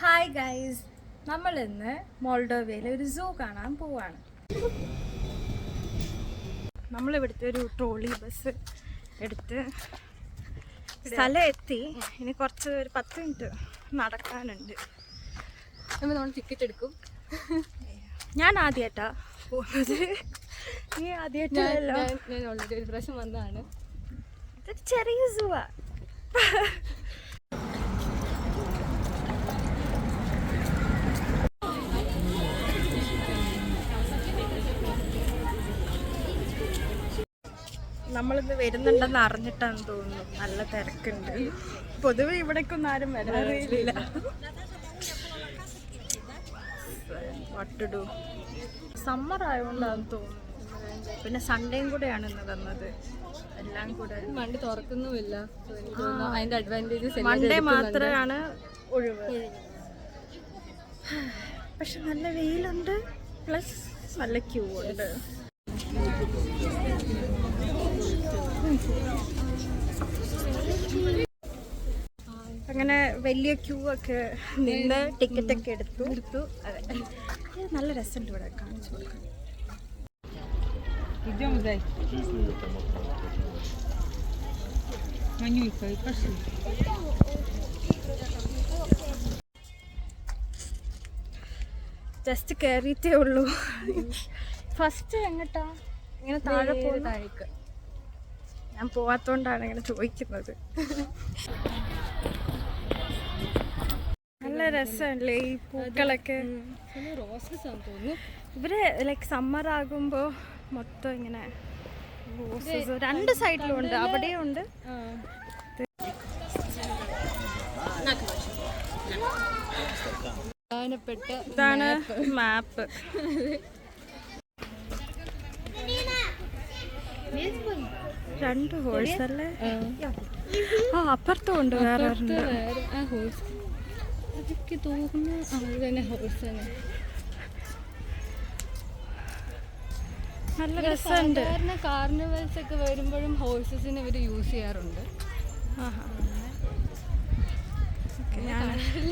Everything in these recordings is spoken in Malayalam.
ഹായ് ഗൈസ്, നമ്മളിന്ന് മോൾഡോവയിലെ ഒരു സൂ കാണാൻ പോവാണ്. നമ്മളിവിടുത്തെ ഒരു ട്രോളി ബസ് എടുത്ത് സ്ഥലം എത്തി. ഇനി കുറച്ച് ഒരു 10 മിനിറ്റ് നടക്കാനുണ്ട്. നമ്മൾ ടിക്കറ്റ് എടുക്കും. ഞാൻ ആദ്യമായിട്ടാ പോകുന്നത്. നീ ആദ്യമായിട്ടല്ലോ? ഞാൻ ഓൾറെഡി ഒരു പ്രാവശ്യം വന്നതാണ്. ഇതൊരു ചെറിയ സൂവാ. നമ്മളിന്ന് വരുന്നുണ്ടെന്ന് അറിഞ്ഞിട്ടാന്ന് തോന്നുന്നു. നല്ല തിരക്കുണ്ട്. പൊതുവെ ഇവിടേക്കൊന്നും ആരും വരാറില്ല. വട്ടുടു സമ്മർ ആയതുകൊണ്ടാന്ന് തോന്നുന്നു. പിന്നെ സൺഡേയും കൂടെയാണ് ഇന്ന് തന്നത്. എല്ലാം കൂടെ വണ്ടി തുറക്കുന്നുമില്ല. അതിന്റെ അഡ്വാൻറ്റേജസ് മൺഡേ മാത്രമാണ് ഒഴിവ്. പക്ഷെ നല്ല വെയിലുണ്ട്, പ്ലസ് നല്ല ക്യൂ ഉണ്ട്. അങ്ങനെ വലിയ ക്യൂ ഒക്കെ നിന്ന് ടിക്കറ്റ് ഒക്കെ എടുത്തു. അതെ, നല്ല രസമുണ്ട് ഇവിടെ കാണിച്ചു കൊടുക്കാൻ. ജസ്റ്റ് കയറിയിട്ടേ ഉള്ളൂ. ഫസ്റ്റ് എങ്ങട്ടാ? ഇങ്ങനെ താഴെ താഴേക്ക്. ഞാൻ പോവാത്തോണ്ടാണ് ഇങ്ങനെ ചോദിക്കുന്നത്. നല്ല രസമല്ലേ ഈ പൂക്കളൊക്കെ? റോസസ് ആണെന്ന് തോന്നുന്നു. ഇവര് ലൈക്ക് സമ്മർ ആകുമ്പോ മൊത്തം ഇങ്ങനെ റോസസ് രണ്ട് സൈഡിലും ഉണ്ട്. അവിടെയും ഉണ്ട്. ഇതാണ് മാപ്പ്. രണ്ട് ഹോഴ്സ് അല്ലേ? ആ, അപ്പുറത്തും ഉണ്ട്. വേറെ നല്ല രസമുണ്ട്. കാർണിവൽസ് ഒക്കെ വരുമ്പോഴും ഹോഴ്സസിനെ ഇവർ യൂസ് ചെയ്യാറുണ്ട്.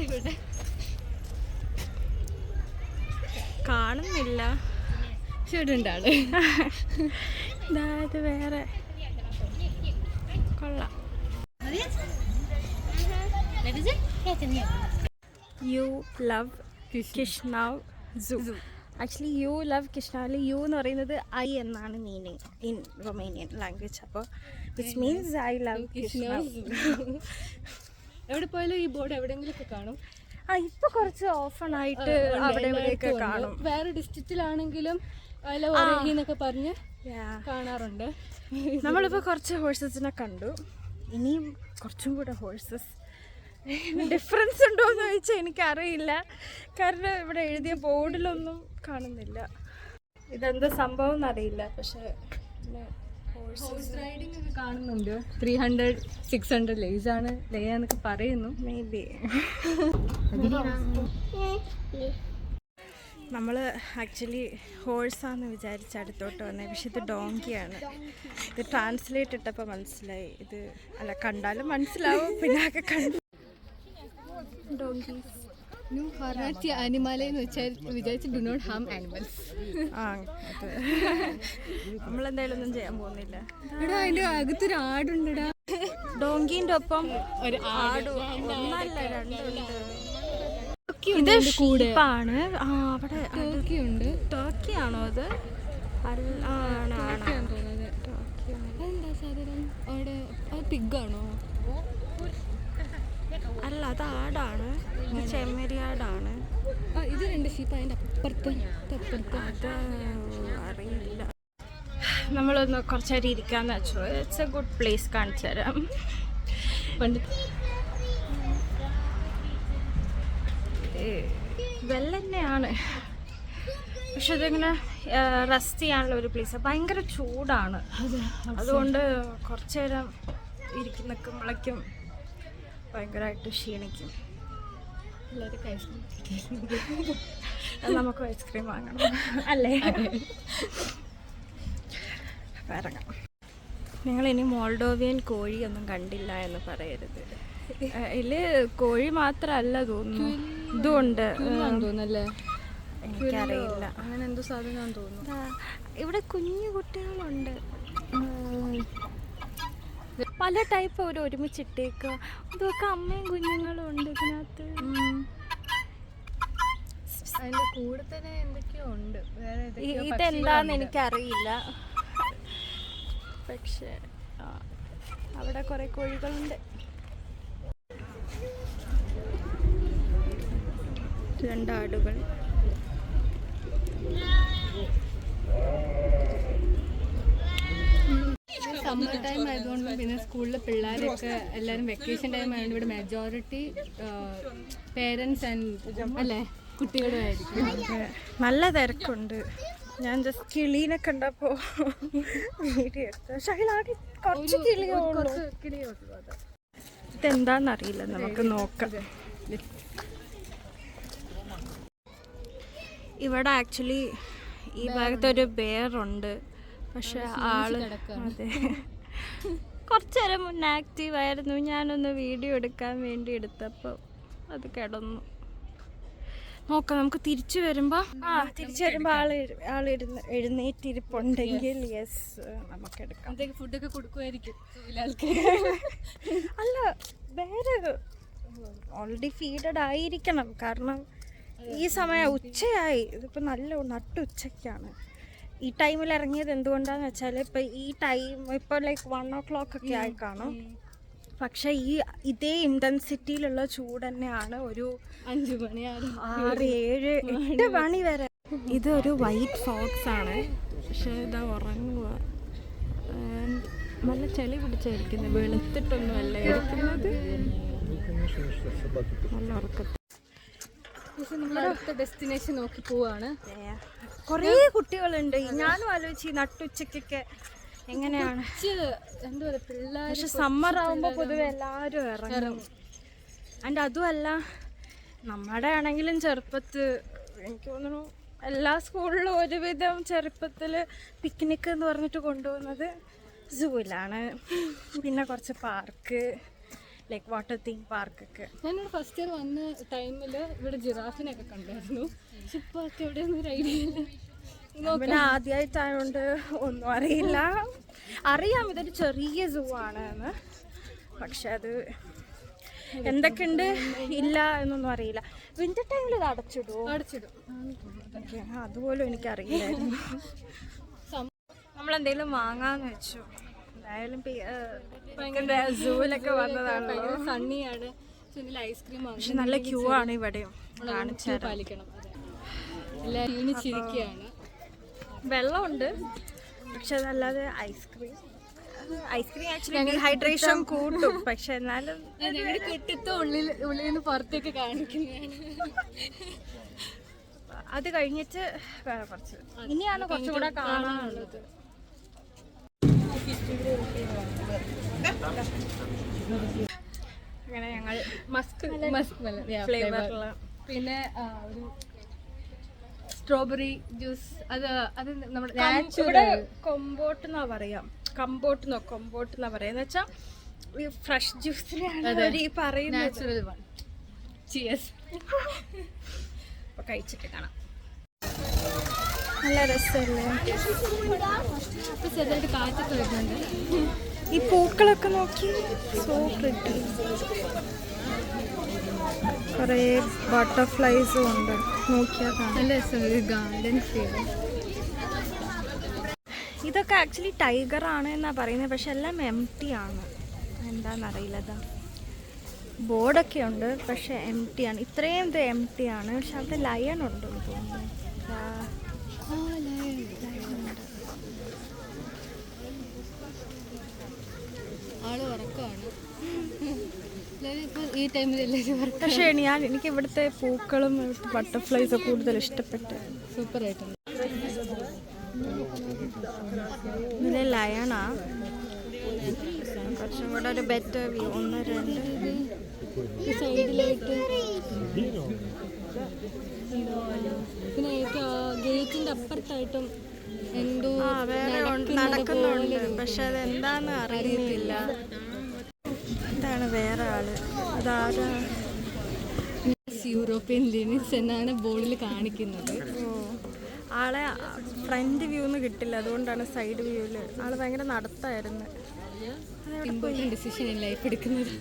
ഇവിടെ കാണുന്നില്ല. ചൂടുണ്ടാണ്. ഇതായത് വേറെ കൊള്ളാം. യു ലവ് കിഷ്ണവ് സൂ. ആക്ച്വലി യു ലവ് കിഷ്ണാവിൽ യു എന്ന് പറയുന്നത് ഐ എന്നാണ് മീനിങ് ഇൻ റൊമേനിയൻ ലാംഗ്വേജ്. അപ്പോൾ വിച്ച് മീൻസ് ഐ ലവ് കിഷ്ണവ്. എവിടെ പോയാലും ഈ ബോർഡ് എവിടെയെങ്കിലും ഒക്കെ കാണും. ഇപ്പൊ കുറച്ച് ഓപ്പൺ ആയിട്ട് അവിടെ ഇവിടെയൊക്കെ കാണും. വേറെ ഡിസ്ട്രിക്റ്റിലാണെങ്കിലും എന്നൊക്കെ പറഞ്ഞ് കാണാറുണ്ട്. നമ്മളിപ്പോൾ കുറച്ച് ഹോഴ്സസിനെ കണ്ടു. ഇനിയും കുറച്ചും കൂടെ ഹോഴ്സസ്. ഡിഫറൻസ് ഉണ്ടോ എന്ന് ചോദിച്ചാൽ എനിക്കറിയില്ല. കാരണം ഇവിടെ എഴുതിയ ബോർഡിലൊന്നും കാണുന്നില്ല. ഇതെന്താ സംഭവം എന്നറിയില്ല. പക്ഷെ ഹോഴ്സ് റൈഡിംഗ് ഒക്കെ കാണുന്നുണ്ട്. 300-600 ലേസാണ് എന്നൊക്കെ പറയുന്നു. May be. നമ്മൾ ആക്ച്വലി ഹോഴ്സാന്ന് വിചാരിച്ച് അടുത്തോട്ട് വന്നത്. പക്ഷെ ഇത് ഡോങ്കിയാണ്. ഇത് ട്രാൻസ്ലേറ്റ് ഇട്ടപ്പോൾ മനസ്സിലായി. ഇത് അല്ല, കണ്ടാലും മനസ്സിലാവും. പിന്നെ ഒക്കെ കണ്ടു. ഡോങ്കീസ് അനിമലെന്ന് വിചാരിച്ച് ഡു നോട്ട് ഹാം ആനിമൽസ്. നമ്മളെന്തായാലും ഒന്നും ചെയ്യാൻ പോകുന്നില്ല. എടാ, അതിന്റെ അകത്തൊരു ആടുണ്ടടാ. ഡോങ്കീൻ്റെ ഒപ്പം ഒരു ആട്, ഒന്നല്ല രണ്ടുണ്ട്. ഇത് ഷീപ്പാണ്. അവിടെ ടർക്കിയുണ്ട്. ടർക്കിയാണോ അത്? എന്താ സാധനം അവിടെ? പിഗാണോ? അല്ല, അത് ആടാണ്. ഇത് ചെമ്മരിയാടാണ്. ഇത് രണ്ട് ഷീപ്പ്. അതിൻ്റെ അപ്പുറത്ത് അത് അറിയില്ല. നമ്മളൊന്ന് കുറച്ചേരം ഇരിക്കാന്ന് വെച്ചു. It's A good place. കാണിച്ചു തരാം. പണ്ട് വെള്ളന്നെയാണ്. പക്ഷെ ഇതിങ്ങനെ റെസ്റ്റ് ചെയ്യാനുള്ള ഒരു പ്ലേസ്. ഭയങ്കര ചൂടാണ്. അതുകൊണ്ട് കുറച്ചു നേരം നിൽക്കുമ്പോഴേക്കും ഭയങ്കരമായിട്ട് ക്ഷീണിക്കും. നമുക്ക് ഐസ്ക്രീം വാങ്ങണം അല്ലേ? ഇറങ്ങാം. നിങ്ങളിനി മോൾഡോവിയൻ കോഴിയൊന്നും കണ്ടില്ല എന്ന് പറയരുത്. ഇതിൽ കോഴി മാത്രമല്ല തോന്നുന്നു, ഇതുമുണ്ട്. തോന്നുന്നല്ലേ, എനിക്കറിയില്ല. അങ്ങനെ എന്തോ സാധനമാണെന്ന് തോന്നുന്നു. ഇവിടെ കുഞ്ഞു കുട്ടികളുണ്ട്, പല ടൈപ്പ് അവർ ഒരുമിച്ചിട്ടേക്കുക. ഇതൊക്കെ അമ്മയും കുഞ്ഞുങ്ങളും ഉണ്ട് ഇതിനകത്ത്. അതിന്റെ കൂടെ തന്നെ എന്തൊക്കെയോ ഉണ്ട്, വേറെ ഇതെന്താന്ന് എനിക്കറിയില്ല. പക്ഷെ അവിടെ കുറെ കോഴികളുണ്ട്. 2 ആടുകൾ. സമ്മർ ടൈം ആയതുകൊണ്ട് പിന്നെ സ്കൂളിലെ പിള്ളേരൊക്കെ എല്ലാവരും വെക്കേഷൻ ടൈം ആയതുകൊണ്ട് ഇവിടെ മെജോറിറ്റി പേരൻസ് ആൻഡ് അല്ലേ കുട്ടികളുമായിരിക്കും. നല്ല തിരക്കുണ്ട്. ഞാൻ ജസ്റ്റ് കിളീനെ കണ്ടപ്പോ വീഡിയോ എടുത്തു. പക്ഷെ അതിലാകെ കുറച്ച് കിളിയുള്ളൂ. ഇതെന്താന്നറിയില്ല, നമുക്ക് നോക്കാം. ഇവിടെ ആക്ച്വലി ഈ ഭാഗത്തൊരു ബെയറുണ്ട്. പക്ഷെ ആള് അതെ കുറച്ചു നേരം മുന്നേ ആക്റ്റീവ് ആയിരുന്നു. ഞാനൊന്ന് വീഡിയോ എടുക്കാൻ വേണ്ടി എടുത്തപ്പോൾ അത് കിടന്നു. നോക്കാം, നമുക്ക് തിരിച്ചു വരുമ്പോ ആള് എഴുന്നേറ്റിരിപ്പുണ്ടെങ്കിൽ യെസ് നമുക്ക് എടുക്കാം. ഫുഡൊക്കെ കൊടുക്കുമായിരിക്കും. അല്ല, വേറെ ഓൾറെഡി ഫീഡഡ് ആയിരിക്കണം. കാരണം ഈ സമയം ഉച്ചയായി. ഇതിപ്പോൾ നല്ല നട്ടുച്ചയ്ക്കാണ്. ഈ ടൈമിൽ ഇറങ്ങിയത് എന്തുകൊണ്ടാന്ന് വെച്ചാൽ ഇപ്പം ഈ ടൈം ഇപ്പോൾ ലൈക്ക് 1 o'clock ഒക്കെ ആയി കാണും. പക്ഷെ ഇതേ ഇൻറ്റൻസിറ്റിയിലുള്ള ചൂട് തന്നെയാണ് ഒരു 5 മണി 6, 7, 8 മണി വരെ. ഇതൊരു വൈറ്റ് ഫോക്സ് ആണ്. പക്ഷെ ഇതാ ഉറങ്ങുക. നല്ല ചളി പിടിച്ചായിരിക്കുന്നത്, വെളുത്തിട്ടൊന്നും അല്ല ഇരിക്കുന്നത്. നല്ല ഉറക്കത്തിൽ അടുത്ത ഡെസ്റ്റിനേഷൻ നോക്കി പോവാണ്. കുറേ കുട്ടികളുണ്ട്. ഞാനും ആലോചിച്ച് നട്ടുച്ചക്കൊക്കെ എങ്ങനെയാണ് എന്താ പറയുക പിള്ളേർ. പക്ഷെ സമ്മർ ആകുമ്പോൾ പൊതുവെ എല്ലാവരും ഇറങ്ങും. ആൻഡ് അതുമല്ല, നമ്മുടെ ആണെങ്കിലും ചെറുപ്പത്തിൽ എനിക്ക് തോന്നുന്നു എല്ലാ സ്കൂളിലും ഒരുവിധം ചെറുപ്പത്തിൽ പിക്നിക്ക് എന്ന് പറഞ്ഞിട്ട് കൊണ്ടുപോകുന്നത് സൂവിലാണ്. പിന്നെ കുറച്ച് പാർക്ക്, ലൈക്ക് വാട്ടർ തീം പാർക്കൊക്കെ. ഞാനിവിടെ ഫസ്റ്റ് ഇയർ വന്ന ടൈമിൽ ഇവിടെ ജിറാഫിനൊക്കെ കണ്ടായിരുന്നു. പക്ഷെ ഇപ്പോൾ ഒക്കെ എവിടെയൊന്നും ഒരു ഐഡിയ ഇല്ല. പിന്നെ ആദ്യമായിട്ടായതുകൊണ്ട് ഒന്നും അറിയില്ല. അറിയാം ഇതൊരു ചെറിയ സൂ ആണ് എന്ന്, പക്ഷെ അത് എന്തൊക്കെയുണ്ട് ഇല്ല എന്നൊന്നും അറിയില്ല. വിന്റർ ടൈമിൽ ഇത് അടച്ചിടും. അതുപോലും എനിക്കറിയില്ലായിരുന്നു. നമ്മളെന്തെങ്കിലും വാങ്ങാന്ന് വെച്ചു. എന്തായാലും സൂവിലൊക്കെ വന്നതാണ്. സണ്ണിയാണ്. ഐസ്ക്രീം പക്ഷെ നല്ല ക്യൂ ആണ് ഇവിടെയും. പാലിക്കണം. എല്ലാവരും ക്ഷീണിച്ചിരിക്കുകയാണ്. വെള്ളമുണ്ട്, പക്ഷെ അതല്ലാതെ ഐസ്ക്രീം ആക്ച്വലി ഡീഹൈഡ്രേഷൻ കൂട്ടും. പക്ഷെ എന്നാലും കെട്ടിത്ത ഉള്ളിൽ നിന്ന് പുറത്തേക്ക് കാണിക്കുന്നതാണ്. അത് കഴിഞ്ഞിട്ട് വേറെ കുറച്ച് ഇനിയാണ് കുറച്ചും കൂടെ കാണാനുള്ളത്. അങ്ങനെ ഞങ്ങൾ മസ്ക് ഫ്ലേവറിലുള്ള പിന്നെ ഒരു സ്ട്രോബെറി ജ്യൂസ്, അത് നമ്മുടെ കൊമ്പോട്ട് എന്നാ പറയാം. കൊമ്പോട്ട് എന്നാ പറയാ. എന്ന് വെച്ചാൽ ഈ ഫ്രഷ് ജ്യൂസിനാണ് ഈ പറയുന്നത്. Natural one. ചിയേഴ്സ്. അപ്പൊ കഴിച്ചിട്ട് കാണാം. നല്ല രസമല്ലേ? ഇപ്പൊ ചെറുതായിട്ട് കാറ്റൊക്കെ വരുന്നുണ്ട്. ഈ പൂക്കളൊക്കെ നോക്കി, സോ പ്രിറ്റി. കുറേ ബട്ടർഫ്ലൈസും ഉണ്ട്, നോക്കിയാൽ നല്ല രസമുണ്ട് ഗാർഡൻ ഫീൽ. ഇതൊക്കെ ആക്ച്വലി ടൈഗർ ആണ് എന്നാ പറയുന്നത്, പക്ഷെ എല്ലാം എംപ്റ്റി ആണ്. എന്താണെന്നറിയില്ല. ഇതാ ബോർഡൊക്കെ ഉണ്ട്, പക്ഷെ എംപ്റ്റി ആണ്. ഇത്രയും ഇത് എംപ്റ്റി ആണ്. പക്ഷെ അവിടെ ലയൺ ഉണ്ട് തോന്നുന്നു. ആള് ഉറക്കമാണ് ഈ ടൈമിൽ. പക്ഷേ എനിക്ക് ഇവിടുത്തെ പൂക്കളും ബട്ടർഫ്ലൈസും കൂടുതൽ ഇഷ്ടപ്പെട്ടു. സൂപ്പറായിട്ടുണ്ട്. ഇതിലെ ലയണാ കുറച്ചും കൂടെ ഒരു ബെറ്റർ വ്യൂ. 1, 2 സൈഡിലായിട്ട് പിന്നെ ഗേറ്റിന്റെ അപ്പുറത്തായിട്ടും എന്തോ വേറെ നടക്കുന്നുണ്ട്, പക്ഷെ അതെന്താന്ന് അറിയുന്നില്ല. ഇതാണ് വേറെ ആള്. അതാരാ? യൂറോപ്യൻ ലിനിക്സ് എന്നാണ് ബോർഡിൽ കാണിക്കുന്നത്. ആളെ ഫ്രണ്ട് വ്യൂന്ന് കിട്ടില്ല, അതുകൊണ്ടാണ് സൈഡ് വ്യൂവിൽ. ആള് ഭയങ്കര നടത്തായിരുന്നു. ഇമ്പോർട്ടൻറ്റ് ഡിസിഷൻ ഇൻ ലൈഫ് എടുക്കുന്നത്.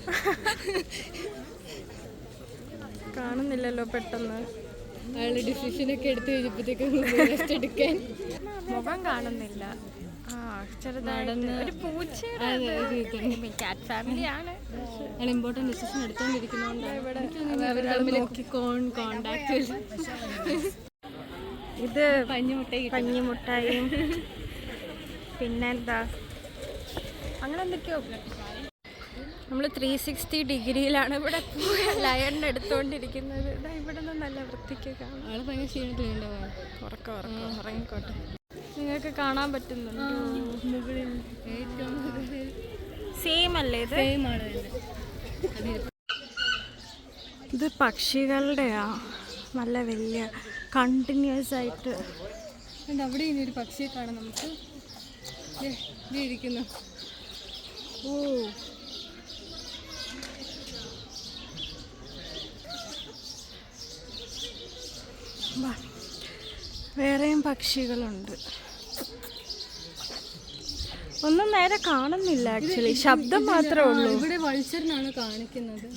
കാണുന്നില്ലല്ലോ പെട്ടെന്ന്. അയാൾ ഡിസിഷനൊക്കെ എടുത്ത് കഴിഞ്ഞപ്പോഴത്തേക്കും റെസ്റ്റ് എടുക്കാൻ മുഖം കാണുന്നില്ല. ചെറുതായിട്ട് ഒരു പൂച്ചയുടെ കാറ്റ് ഫാമിലിയാണ്. അയാൾ ഇമ്പോർട്ടൻറ്റ് ഡിസിഷൻ എടുത്തോണ്ടിരിക്കുന്നതുകൊണ്ട് ഇവിടെ കോണ്ടാക്ട്. ഇത് പഞ്ഞിമുട്ടായും പിന്നെന്താ അങ്ങനെ എന്തൊക്കെയോ. നമ്മൾ 360 ഡിഗ്രിയിലാണ് ഇവിടെ ലയൺ എടുത്തോണ്ടിരിക്കുന്നത്. ഇവിടെ നിന്ന് നല്ല വൃത്തിക്ക് കാണാം. ആള് ഭയങ്കര ക്ഷീണത്തിലുണ്ടാവും. ഉറങ്ങിക്കോട്ടെ. നിങ്ങൾക്ക് കാണാൻ പറ്റുന്നുണ്ടോ? മുകളിൽ ഏറ്റവും സെയിം അല്ലേ ഇത്? സെയിം ആണ്. ഇത് പക്ഷികളുടെയാ, നല്ല വലിയ കണ്ടിന്യൂസ് ആയിട്ട്. അവിടെ ഇനി ഒരു പക്ഷിയെ കാണാം നമുക്ക്. ഇരിക്കുന്നു. ഓ, വേറെയും പക്ഷികളുണ്ട്. ഒന്നും നേരെ കാണുന്നില്ല ആക്ച്വലി, ശബ്ദം മാത്രമേ ഉള്ളൂ. ഇവിടെ വൾച്ചറിനാണ് കാണിക്കുന്നത്,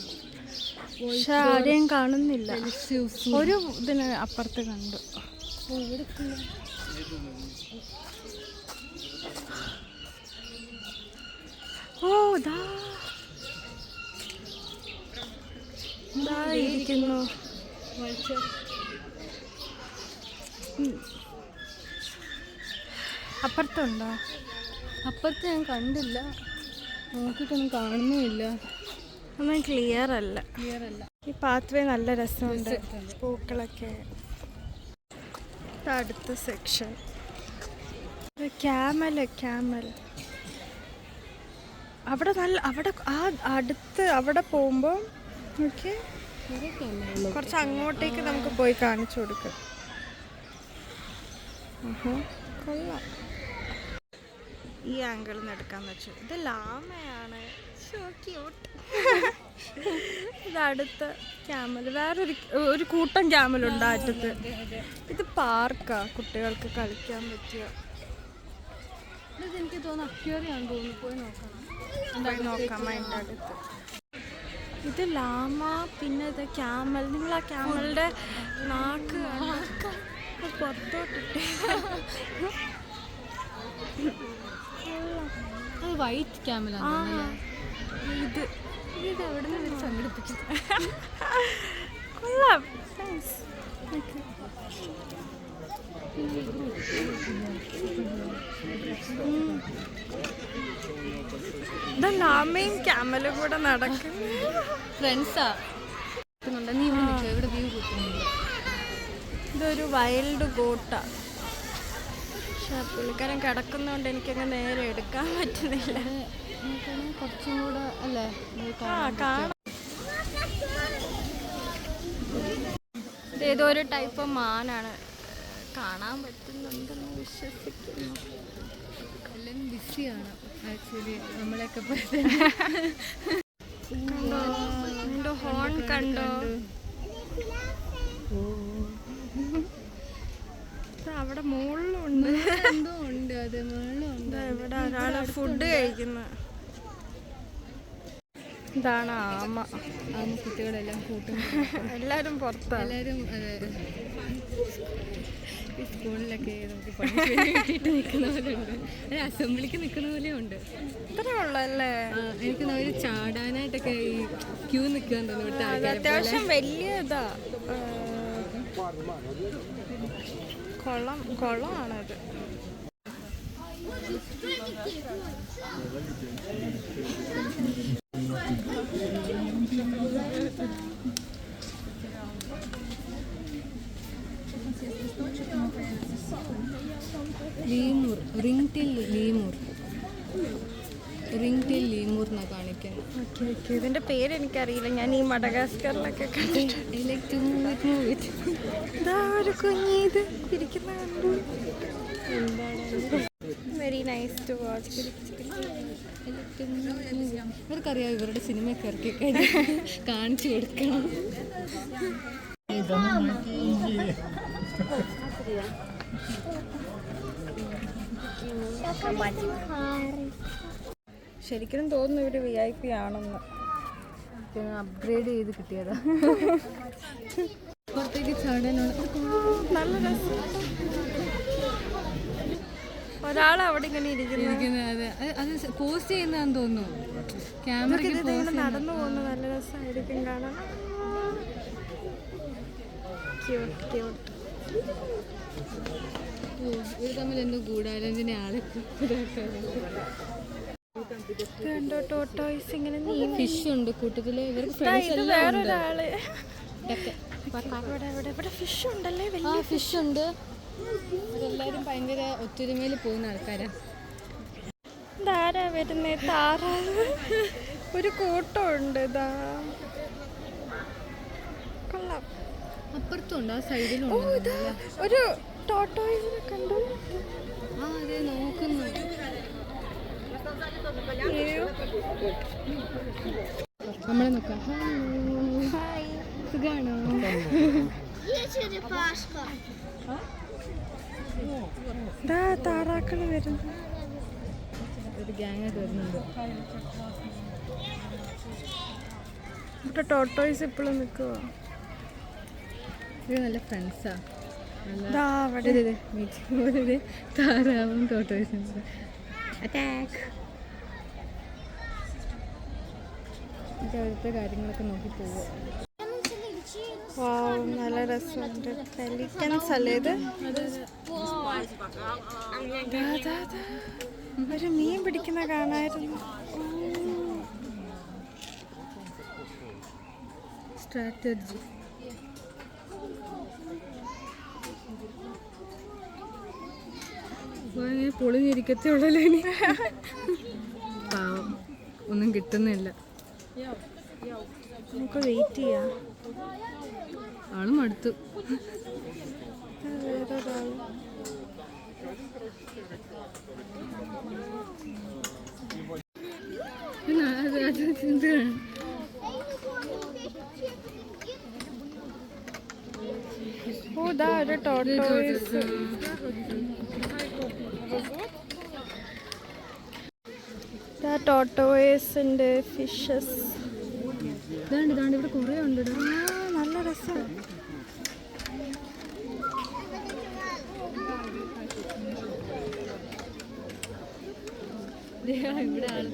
പക്ഷെ ആരെയും കാണുന്നില്ല. ഒരു ഇതിന് അപ്പുറത്ത് കണ്ടു. ഓ ദാ ഇരിക്കുന്നു വൾച്ചർ. അപ്പുറത്തുണ്ടോ? അപ്പുറത്ത് ഞാൻ കണ്ടില്ല, നോക്കിയിട്ടൊന്നും കാണുന്നുമില്ല. ഒന്നും ക്ലിയർ അല്ല. ഈ പാത്വേ നല്ല രസമുണ്ട്, പൂക്കളൊക്കെ. അടുത്ത സെക്ഷൻ ക്യാമൽ. അവിടെ നല്ല, അവിടെ ആ അടുത്ത് അവിടെ പോകുമ്പോൾ ഓക്കെ കുറച്ച് അങ്ങോട്ടേക്ക് നമുക്ക് പോയി കാണിച്ചു കൊടുക്കാം. കൊള്ളാം. ഈ ആംഗിളിൽ നിന്ന് എടുക്കാന്ന് വെച്ചു. ഇത് ലാമയാണ്, സോ ക്യൂട്ട്. ഇത് അടുത്ത ക്യാമൽ, ഒരു കൂട്ടം ക്യാമലുണ്ട് അറ്റത്ത്. ഇത് പാർക്കാ, കുട്ടികൾക്ക് കളിക്കാൻ പറ്റിയ. എനിക്ക് തോന്നുന്നു അക്വേറിയാണെന്ന് തോന്നുന്നു, പോയി നോക്കാം അതിൻ്റെ അടുത്ത്. ഇത് ലാമ, പിന്നെ ഇത് ക്യാമൽ. നിങ്ങൾ ആ ക്യാമലിൻ്റെ നാക്ക് പുറത്തോട്ടിട്ട്. അത് വൈറ്റ് ക്യാമലാണ്. ഇത് എവിടെ നിന്ന് സംഘടിപ്പിച്ചു? കൊള്ളാം. ഇത് ലാമയും ക്യാമലും കൂടെ നടക്കുന്നു. ഫ്രണ്ട്സാ. നീ ഇവിടെ വ്യൂ കിട്ടുന്നുണ്ട്. ഇതൊരു വൈൽഡ് ഗോട്ടാ, പക്ഷെ പുള്ളിക്കാരൻ കിടക്കുന്നതുകൊണ്ട് എനിക്കങ്ങ് നേരെ എടുക്കാൻ പറ്റുന്നില്ല. കുറച്ചും കൂടെ അല്ലേ കാണാം. ഇതേതോ ഒരു ടൈപ്പ് മാനാണ്, കാണാൻ പറ്റുന്നുണ്ടെന്ന് വിശ്വസിക്കുന്നു. എല്ലാം ബിസിയാണ് ആക്ച്വലി, നമ്മളെയൊക്കെ കണ്ടോ, ഹോൺ കണ്ടോ? അവിടെ മുകളിലുണ്ട്, എന്തോ ഉണ്ട്. അത് മുകളിലുണ്ട്. ഇവിടെ ഒരാള് ഫുഡ് കഴിക്കുന്നു. ഇതാണ് ആമ. കുട്ടികളെല്ലാം കൂട്ടും, എല്ലാരും പുറത്താണ്. എല്ലാവരും ഈ സ്കൂളിലൊക്കെ നമുക്ക് പഠിച്ചിട്ട് നിൽക്കുന്ന പോലെ ഉണ്ട്, ഒരു അസംബ്ലിക്ക് നിൽക്കുന്ന പോലെ ഉണ്ട്. ഇത്രേ ഉള്ളല്ലേ? എനിക്ക് ഒരു ചാടാനായിട്ടൊക്കെ ഈ ക്യൂ നിൽക്കാൻ തോന്നുന്നു. അത്യാവശ്യം വലിയ ഇതാ, കുളമാണത്. ലീമൂർ, റിംഗ്ടെയിൽ ലീമൂർ എന്നാണ് കാണിക്കുന്നത്. ഓക്കെ, ഇതിന്റെ പേര് എനിക്കറിയില്ല. ഞാൻ ഈ മഡഗാസ്കറിലൊക്കെ കണ്ടിട്ട്. ഒരു കുഞ്ഞീത് ഇരിക്കുന്ന കണ്ടു. Very nice to watch. ഇവർക്കറിയാം, ഇവരുടെ സിനിമയൊക്കെ ഇറക്കി കാണിച്ചു കൊടുക്കണം. ശരിക്കും തോന്നുന്നു ഇവര് VIP ആണെന്ന്. അപ്ഗ്രേഡ് ചെയ്ത് കിട്ടിയതാ. പുറത്തേക്ക് ചാടാനുള്ള നല്ല രസം. ഒരാൾ അവിടെ ഇങ്ങനെ ഇരിക്കുന്നത് അത് പോസ്റ്റ് ചെയ്യുന്നതാന്ന് തോന്നുന്നു. ക്യാമറ നടന്നു പോകുന്ന നല്ല രസമായിരിക്കും കാണാൻ. ഇത് തമ്മിൽ എന്തോ ഗൂഢാലോചന ആള്. ടോട്ടോയ്സ് ഇങ്ങനെ ഫിഷ് ഉണ്ട് കൂട്ടത്തില്. ഇവർക്ക് വേറൊരാള് ഇവിടെ ഫിഷ് ഉണ്ടല്ലേ, വലിയ ഫിഷ് ഉണ്ട്. ഇവരെല്ലാരും ഭയങ്കര ഒത്തൊരുമയിൽ പോകുന്ന ആൾക്കാരാ. ധാരാ വരുന്നേ താറാവ്. ഒരു കൂട്ടമുണ്ട്. ഇതാ കൊള്ളാം. അപ്പുറത്തുണ്ട്, ആ സൈഡിലും ഒരു ടോട്ടോയിസിനെ കണ്ടു. അതെ നോക്കുന്നു. നമ്മളെ നോക്കാം. സുഖാണോ? താറാക്കള് വരുന്നു. ഒരു ഗ്യാങ്ങൊക്കെ വരുന്നുണ്ട്. ഇവിടെ ടോട്ടോയ്സ് ഇപ്പോഴും നിൽക്കുവോ? ഇത് നല്ല ഫ്രണ്ട്സാ. അവിടെ താറാവും ടോട്ടോയ്സും അറ്റാക്ക്. അടുത്ത കാര്യങ്ങളൊക്കെ നോക്കി പോവുക. നല്ല രസമുണ്ട്. പെലിക്കൻസ് അല്ലേ ഇത്? ഒരു മീൻ പിടിക്കുന്ന കാണായിരുന്നു. സ്ട്രാറ്റജി. പൊളിഞ്ഞിരിക്കത്തേ ഉള്ളല്ലോ ഇനി. പാവം, ഒന്നും കിട്ടുന്നില്ല. നമുക്ക് വെയിറ്റ് ചെയ്യാം. ആളും അടുത്തു. ഒരു ടോട്ടോയ്സ്. ടോട്ടോയ്സിന്റെ ഫിഷസ് ഇവിടെ കുറേ ഉണ്ട്. നല്ല രസം. ഇവിടെ ആള്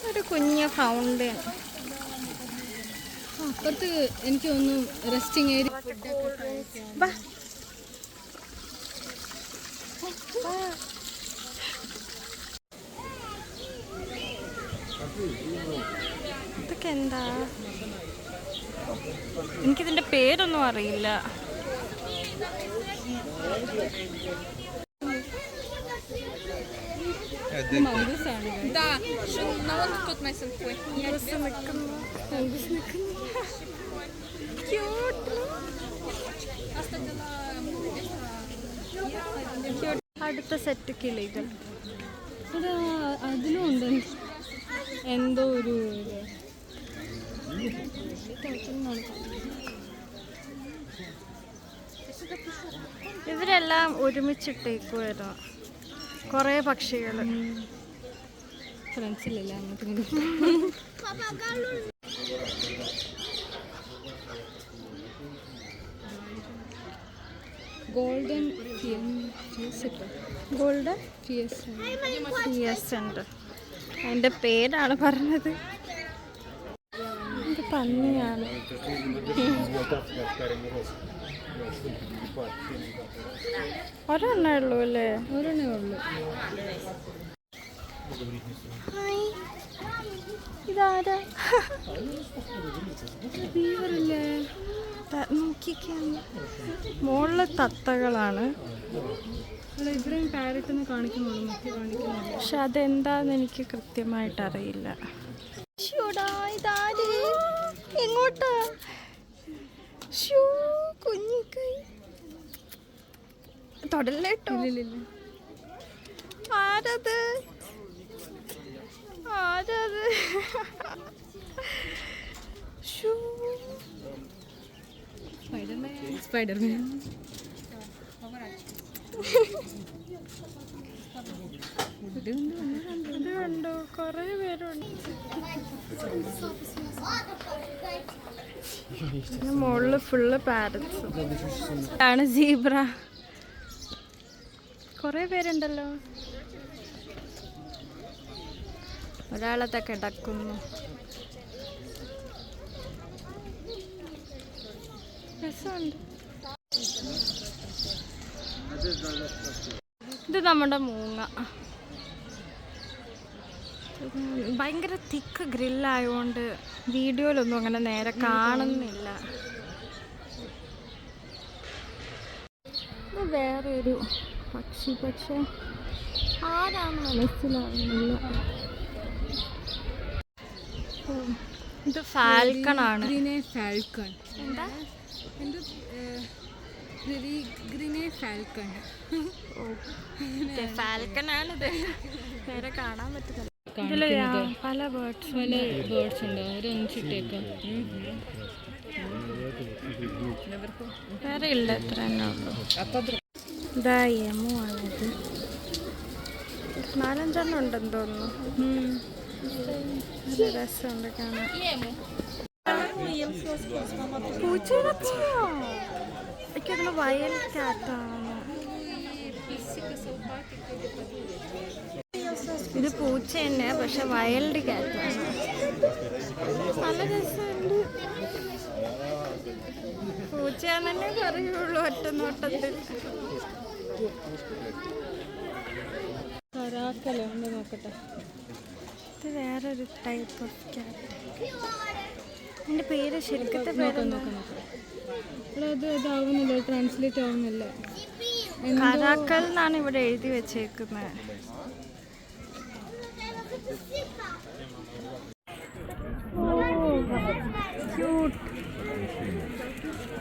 ഒരു കുഞ്ഞ് ഫൗണ്ടൻ. അപ്പുറത്ത് എനിക്ക് തോന്നുന്നു റെസ്റ്റിംഗ് ഏരിയ. ഇതൊക്കെ എന്താ? എനിക്കിതിന്റെ പേരൊന്നും അറിയില്ല. അടുത്ത സെറ്റ് കിളികൾ. അതിലും ഉണ്ട് എന്തോ ഒരു ഇവരെല്ലാം ഒരുമിച്ചിട്ടേക്കുവായിരുന്നു. കുറേ പക്ഷികൾ. ഫ്രണ്ട്സിലല്ല അങ്ങോട്ട്. ഗോൾഡൻ ഗോൾഡൻ ഫിയസ് ഉണ്ട്. അതിൻ്റെ പേരാണ് പറഞ്ഞത്. ഇത് പന്നിയാണ്. ഒരെണ്ണേ ഉള്ളൂ അല്ലേ? ഒരെണ്ണേ ഉള്ളൂ. ഇതാരാ? ബീവറില്ലേ? നോക്കിക്കാന്ന്. മുകളിലെ തത്തകളാണ്. ഇവിടെയും പാരറ്റൊന്നും കാണിക്കുന്നുള്ളൂ, മറ്റേ കാണിക്കുന്നുള്ളൂ. പക്ഷെ അതെന്താന്ന് എനിക്ക് കൃത്യമായിട്ട് അറിയില്ല. എങ്ങോട്ടാ? കുഞ്ഞിക്കൈ തൊടല്ലേട്ടോ. ഇല്ലില്ല. ആരത്? സ്പൈഡർമാൻ ഇത് കണ്ടോ, കുറേ പേരുണ്ട്. മുകളില് ഫുള്ള് പാരറ്റ്സ് ആണ്. സീബ്ര കുറേ പേരുണ്ടല്ലോ. ഒരാളത്തെ കിടക്കുന്നു. രസമുണ്ട്. ഇത് നമ്മുടെ മൂങ്ങ. ഭയങ്കര തിക്ക് ഗ്രില്ലായതുകൊണ്ട് വീഡിയോയിലൊന്നും അങ്ങനെ നേരെ കാണുന്നില്ല. ഇത് വേറൊരു പക്ഷി, പക്ഷെ ആരാണ് മനസ്സിലാവുന്നില്ല. ഇത് ഫാൽക്കൺ ആണ്. ഫാൽക്കൺ എന്താ ഫാൽക്കൺ ആണിത്. നേരെ കാണാൻ പറ്റുന്നില്ല. ഇതില് പല ബേർഡ്സ് ഉണ്ട്. ഒരു ഒന്നിച്ചിട്ടേക്കാം. വേറെ ഇല്ല, എത്ര തന്നെ ഉള്ളൂ. ഇതാ യമു ആണിത്. 4-5 ഉണ്ടെന്ന് തോന്നുന്നു. നല്ല രസമുണ്ട് കാണാൻ. എനിക്കതിന് വയൽ കാറ്റാണ്. ഇത് പൂച്ച തന്നെ, പക്ഷെ വൈൽഡ് കാറ്റാണ്. നല്ല രസമുണ്ട്. പൂച്ചയാന്ന് തന്നെ പറയുള്ളൂ ഒറ്റ നോട്ടത്തിൽ. കരാക്കലുണ്ട്, നോക്കട്ടെ. ഇത് വേറൊരു ടൈപ്പ് ഓഫ് ക്യാറ്റ്. എൻ്റെ പേര് ശരിക്കത്തെ പേരൊന്നും ഇതാവുന്നില്ല, ട്രാൻസ്ലേറ്റ് ആവുന്നില്ല. കരാക്കൽ എന്നാണ് ഇവിടെ എഴുതി വെച്ചേക്കുന്നത്.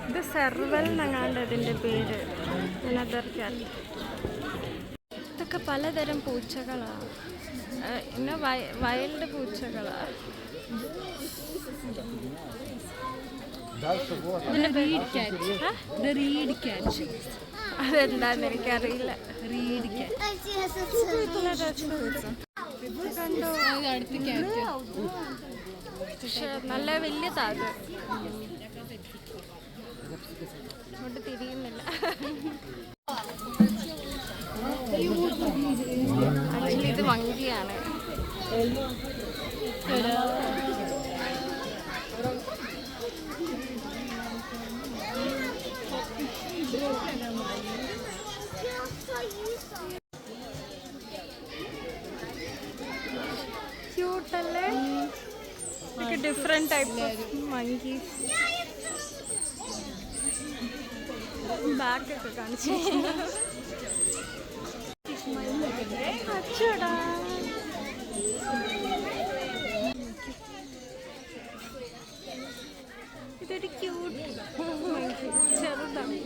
ഇത് സെർവൽ എന്നങ്ങാണ്ട് ഇതിൻ്റെ പേര്. Another cat. ഇതൊക്കെ പലതരം പൂച്ചകളാണ്. പിന്നെ വൈൽഡ് പൂച്ചകളാണ്. അതെന്താന്ന് എനിക്കറിയില്ല. കണ്ടോ, പക്ഷെ നല്ല വലിയതാത്. അങ്ങോട്ട് തിരിയുന്നില്ല. ആക്ച്വലി ഇത് മങ്കിയാണ്. ക്യൂട്ടല്ലേ? ഇതൊക്കെ ഡിഫറെന്റ് ടൈപ്പ് ഓഫ് മങ്കീസ്. ബാക്കൊക്കെ കാണിച്ചു. അച്ചടാ, ഇതൊരു ക്യൂട്ട് ചെറുതാണ്.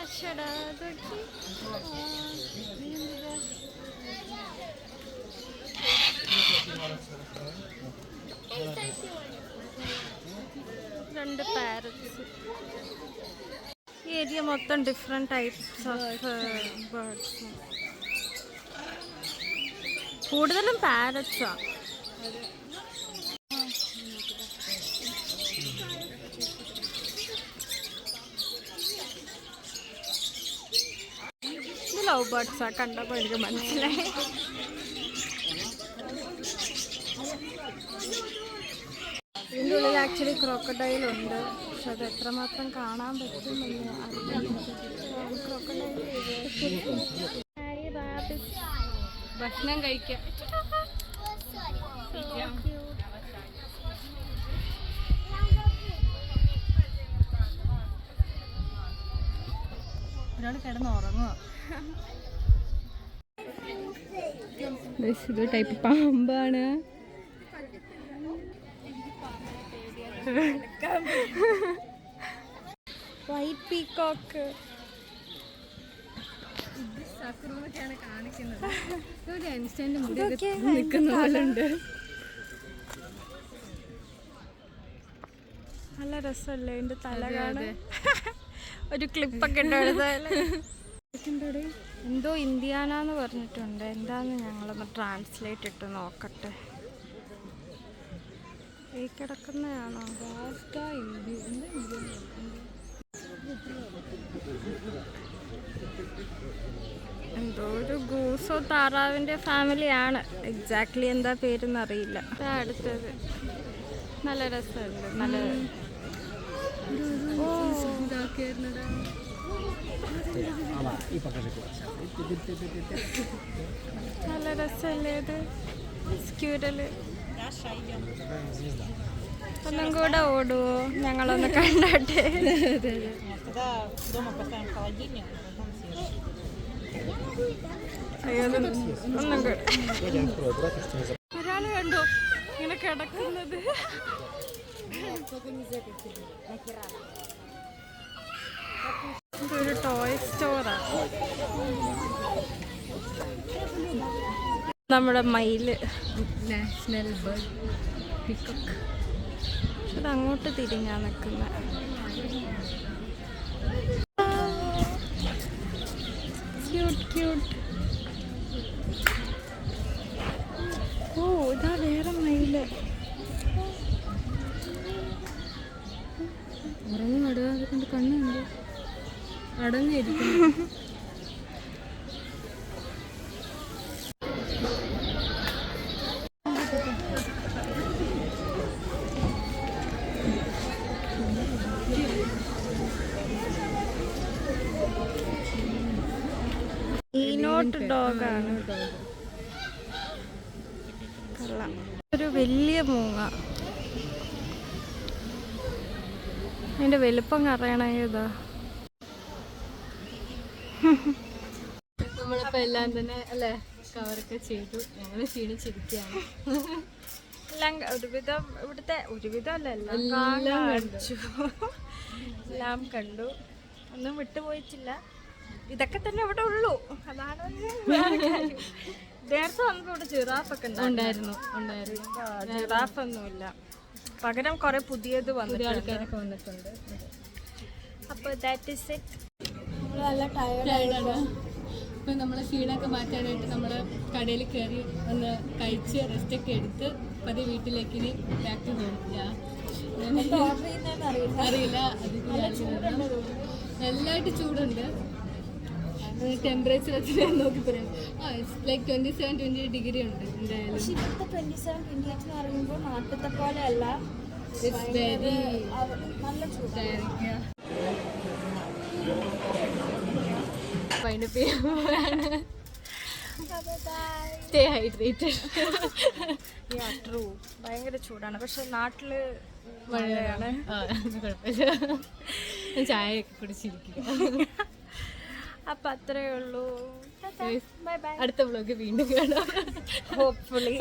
അച്ചടാ, അതൊക്കെ രണ്ട് പാരറ്റ്സ്. ഈ ഏരിയ മൊത്തം ഡിഫറെൻറ്റ് ടൈപ്സ് ഓഫ് ബേർഡ്സ്. കൂടുതലും പാരറ്റ്സാണ്. ഇത് ലവ് ബേർഡ്സാണ്. കണ്ടപ്പോൾ എനിക്ക് മനസ്സിലായി. ഇതിൻ്റെ ഉള്ളിൽ ആക്ച്വലി ക്രോക്കഡൈലുണ്ട്, പക്ഷെ അത് എത്രമാത്രം കാണാൻ പറ്റുമെന്ന് അറിയില്ല. ഭക്ഷണം കഴിക്കാം. ഒരാൾ കിടന്നുറങ്ങുക. ഇത് ടൈപ്പ് പാമ്പാണ്. White peacock. സക്കുറൊക്കെയാണ് കാണിക്കുന്നത്. ഒരു ഐൻസ്റ്റൈൻ്റെ മുടി നിൽക്കുന്ന പോലെ ഉണ്ട്. നല്ല രസമല്ലേ എൻ്റെ തല കാണാൻ. ഒരു ക്ലിപ്പൊക്കെ ഉണ്ടായിരുന്നല്ലേ. എന്തോ ഇന്ത്യാനാന്ന് പറഞ്ഞിട്ടുണ്ട്. എന്താന്ന് ഞങ്ങളൊന്ന് ട്രാൻസ്ലേറ്റ് ഇട്ട് നോക്കട്ടെ. ഈ കിടക്കുന്നതാണോ? എന്തോ ഒരു ഗൂസോ താറാവിൻ്റെ ഫാമിലിയാണ്. എക്സാക്ട്ലി എന്താ പേരെന്ന് അറിയില്ല. അടുത്തത് നല്ല രസമുണ്ട്. നല്ല നല്ല രസമല്ലേ ഇത്? സ്ക്യൂരല് ഒന്നും കൂടെ ഓടുവോ? ഞങ്ങളൊന്ന് കണ്ടാട്ടെ. ഒന്നും കൂടെ. ഒരാള് കണ്ടോ ഇങ്ങനെ കിടക്കുന്നത്? ഇതൊരു ടോയ് സ്റ്റോറാണ്. നമ്മുടെ മയില് നാഷണൽ ബേർഡ് പീകോക്ക്. അത് അങ്ങോട്ട് തിരിഞ്ഞാ നിൽക്കുന്ന. Cute cute. ഓ ഇതാ വേറെ മയില്. ഉറങ്ങി നടുവാതെ കൊണ്ട് കണ്ണുണ്ട് അടങ്ങിയിരിക്കുന്നു. ഈനോട്ട് ഡോഗാണ്. ഒരു വലിയ മൂങ്ങ. അതിന്റെ വലുപ്പം അറിയണമെങ്കിൽ ഇതാ. നമ്മളിപ്പോ എല്ലാം തന്നെ അല്ലേ കവറൊക്കെ ചെയ്തു. ഞങ്ങൾ ക്ഷീണിച്ചിരിക്കുകയാണ്. എല്ലാം ഒരുവിധം ഇവിടുത്തെ ഒരുവിധം അല്ല എല്ലാം കാണിച്ചു. എല്ലാം കണ്ടു. ഒന്നും വിട്ടുപോയിട്ടില്ല. ഇതൊക്കെ തന്നെ ഇവിടെ ഉള്ളൂ. അതാണ് നേരത്തെ നമുക്ക് ഇവിടെ ജിറാഫൊക്കെ ഉണ്ടായിരുന്നു. ജിറാഫ് ഒന്നുമില്ല. പകരം കുറെ പുതിയത് ആൾക്കാരൊക്കെ വന്നിട്ടുണ്ട്. അപ്പോൾ ദാറ്റ് ഈസ് ഇറ്റ്. നല്ല ടയർഡാണ്. ഇപ്പം നമ്മൾ ക്ഷീണമൊക്കെ മാറ്റാനായിട്ട് നമ്മൾ കടയിൽ കയറി ഒന്ന് കഴിച്ച് റെസ്റ്റൊക്കെ എടുത്ത് പതിയെ വീട്ടിലേക്ക് ഇനി ബാക്ക് ടു ഹോം. അറിയില്ല. നല്ലതായിട്ട് ചൂടുണ്ട്. ടെമ്പറേച്ചർ എത്ര നോക്കി പറയാം. ഇറ്റ്സ് ലൈക്ക് 27-28 ഡിഗ്രി ഉണ്ട് എന്തായാലും. 27-28 എന്ന് പറയുമ്പോൾ നാട്ടിലത്തെ പോലെ അല്ല. ഇറ്റ്സ് വെരി നല്ല ചൂടായിരിക്കും. Stay hydrated. ട്രൂ. ഭയങ്കര ചൂടാണ്. പക്ഷെ നാട്ടില് മഴയാണ്. കുഴപ്പമില്ല. ചായയൊക്കെ കുടിച്ചിരിക്കുക. അപ്പൊ അത്രേ ഉള്ളൂ. അടുത്ത വ്ളോഗ് വീണ്ടും കാണാം. ഹോപ്പ്ഫുള്ളി.